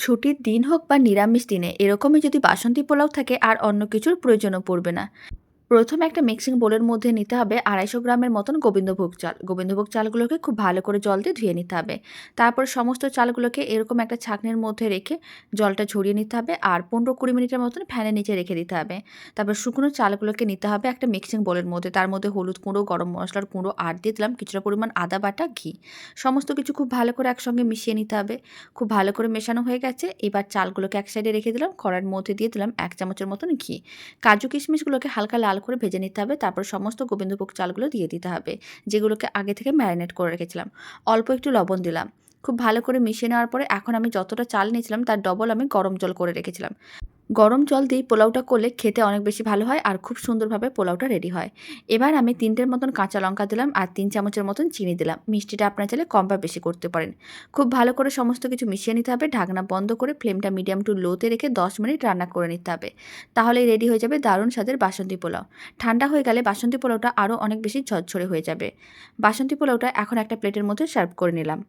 ছুটির দিন হোক বা নিরামিষ দিনে এরকমই যদি বাসন্তী পোলাও থাকে আর অন্য কিছুর প্রয়োজনও পড়বে না। প্রথমে একটা মিক্সিং বোলের মধ্যে নিতে হবে 250 গ্রামের মতন গোবিন্দভোগ চাল। গোবিন্দভোগ চালগুলোকে খুব ভালো করে জল দিয়ে ধুয়ে নিতে হবে। তারপর সমস্ত চালগুলোকে এরকম একটা ছাঁকনির মধ্যে রেখে জলটা ঝরিয়ে নিতে হবে আর 15-20 মিনিটের মতন ফ্যানের নিচে রেখে দিতে হবে। তারপর শুকনো চালগুলোকে নিতে হবে একটা মিক্সিং বোলের মধ্যে। তার মধ্যে হলুদ গুঁড়ো, গরম মশলার গুঁড়ো আর দিয়ে দিলাম কিছুটা পরিমাণ আদা বাটা, ঘি। সমস্ত কিছু খুব ভালো করে একসঙ্গে মিশিয়ে নিতে হবে। খুব ভালো করে মেশানো হয়ে গেছে। এবার চালগুলোকে এক সাইডে রেখে দিলাম। কড়াইয়ের মধ্যে দিয়ে দিলাম 1 চামচের মতন ঘি। কাজু কিশমিশগুলোকে হালকা লাল করে ভেজে নিতে হবে। তারপর সমস্ত গোবিন্দভোগ চালগুলো দিয়ে দিতে হবে, যেগুলোকে আগে থেকে ম্যারিনেট করে রেখেছিলাম। অল্প একটু লবণ দিলাম। খুব ভালো করে মিশিয়ে নেওয়ার পরে এখন আমি যতটা চাল নিয়েছিলাম তার ডবল আমি গরম জল করে রেখেছিলাম। গরম জল দিয়ে পোলাওটা করলে খেতে অনেক বেশি ভালো হয় আর খুব সুন্দরভাবে পোলাওটা রেডি হয়। এবার আমি 3টের মতন কাঁচা লঙ্কা দিলাম আর 3 চামচের মতন চিনি দিলাম। মিষ্টিটা আপনারা চাইলে কম বা বেশি করতে পারেন। খুব ভালো করে সমস্ত কিছু মিশিয়ে নিতে হবে। ঢাকনা বন্ধ করে ফ্লেমটা মিডিয়াম টু লোতে রেখে 10 মিনিট রান্না করে নিতে হবে। তাহলেই রেডি হয়ে যাবে দারুণ স্বাদের বাসন্তী পোলাও। ঠান্ডা হয়ে গেলে বাসন্তী পোলাওটা আরও অনেক বেশি ঝরঝরে হয়ে যাবে। বাসন্তী পোলাওটা এখন একটা প্লেটের মধ্যে সার্ভ করে নিলাম।